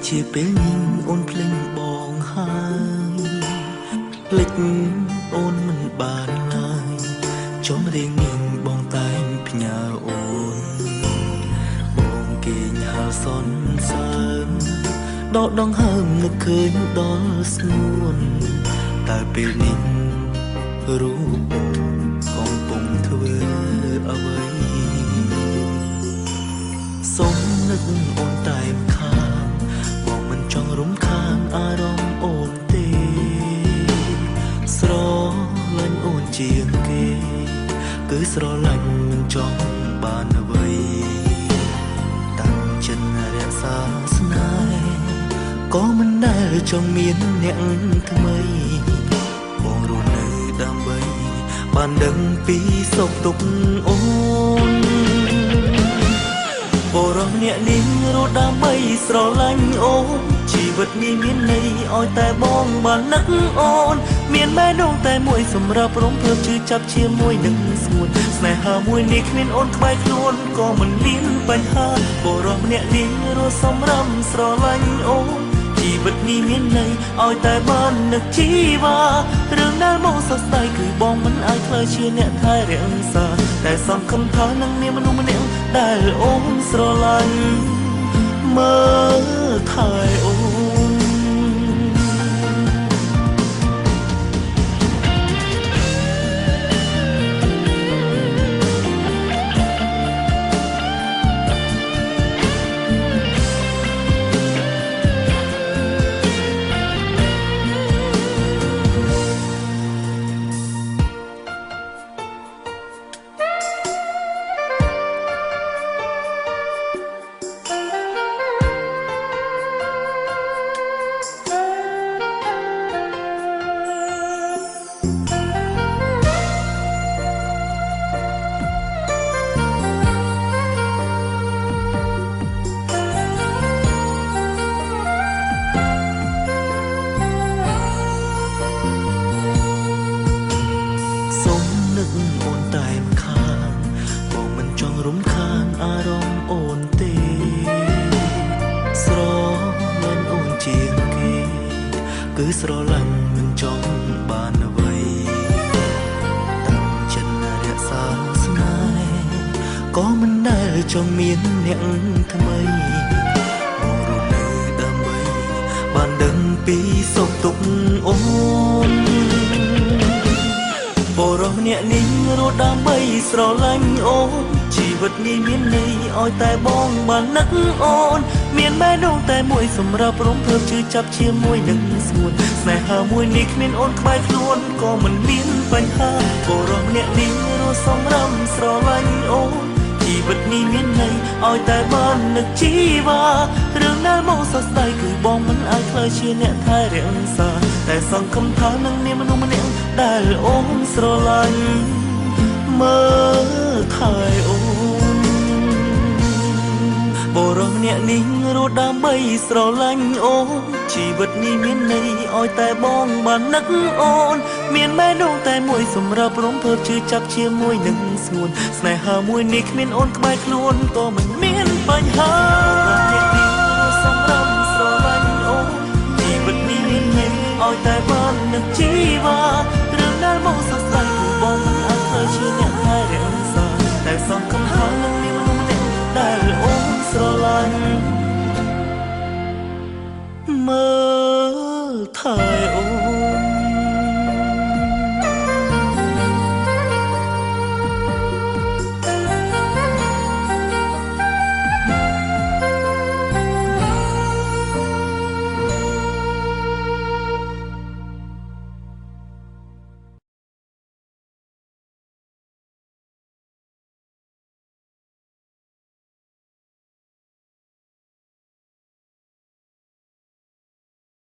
ជាពេលញញអូនភ្លេចបងហើយភ្លេចអូនមិនបានឡើយចំរៀងញញបងតែងផ្ញើអូនបងគេញ៉ាល់សនសើមដកដងហើមនឹកឃើញដល់ស្នួនតែពេលនេះរូបកំពុងធ្វើអ្វីសូមនឹកអូនតែម្ខាងបងមិនចង់រំខានអារម្មណ៍អូនទេស្រឡាញ់អូនជាងគេគឺស្រឡាញ់មិនចង់បានអ្វីតាំងចិត្តរក្សាស្នេហ៍ក៏មិនដែលចង់មានអ្នកថ្មីបងរស់នៅដើម្បីបានដឹងពីសុខទុក្ខអូនបរោះអ្នកនេះរត់ដើម្បីស្រឡាញ់អូនជីវិតនេះមានន័យឲ្យតែបងបាននឹកអូនមានបេះដូងតែមួយសម្រាប់រំភើបជឿចាប់ជាមួយនឹងស្ងួនស្នេហាមួយនេះគ្មានអូនក្បែរខ្លួនក៏មិនមានបញ្ហាបរោះអ្នកនេះរស់សម្រាប់ស្រឡាញ់អូនជីវិតនេះមានន័យឲ្យតែបាននឹកជីវ៉ារឿងដែលមកសរសើរគឺបងមិនអាចខ្លាចជាអ្នកថែរក្សាតែសង្ឃឹមថានឹងមានមនុស្សម្នាក់ដែលអូនស្រឡាញ់មើលថែអូនអូនតែម្ខាងបងមិនចង់រំខានអារម្មណ៍អូនទេស្រឡាញ់អូនជាងគេគឺស្រឡាញ់មិនចង់បានអ្វីតាំងចិត្តរក្សាស្នេហ៍ក៏មិនដែលចង់មានអ្នកថ្មីបងរស់នៅដើម្បីបានដឹងពីសុខទុក្ខអូនបរោះអ្នកនេះរត់ដើម្បីស្រឡាញ់អូនជីវិតនេះមានន័យឲ្យតែបងបាននឹកអូនមានបេះដូងតែមួយសម្រាប់រំភើបជឿចាប់ជាមួយនឹងស្ងួនស្នេហាមួយនេះគ្មានអូនក្បែរខ្លួនក៏មិនមានបញ្ហាបរោះអ្នកនេះរស់សម្រាប់ស្រឡាញ់អូនជីវិតនេះមានន័យឲ្យតែបាននឹកជីវ៉ារឿងដែលមកសរសើរគឺបងមិនអាចខ្លាចជាអ្នកថែរក្សាតែសង្ឃឹមថានឹងមានមនុស្សម្នាក់ដែលអូនស្រឡាញ់មើលថែអូនបរោះអ្នកនេះរត់ដើម្បីស្រឡាញ់អូនជីវិតនេះមានន័យឲ្យតែបងបាននឹកអូនមានបេះដូងតែមួយសម្រាប់រំភើបជឿចាប់ជាមួយនឹងស្ងួនស្នេហាមួយនេះគ្មានអូនក្បែរខ្លួនក៏មិនមានបញ្ហាអ្នកនេះសម្រាប់ស្រឡាញ់អូនជីវិតនេះមានន័យឲ្យតែបាននឹកជីវ៉ារឿងដែលមកសរសើរគឺបងមិនអាចធ្វើជា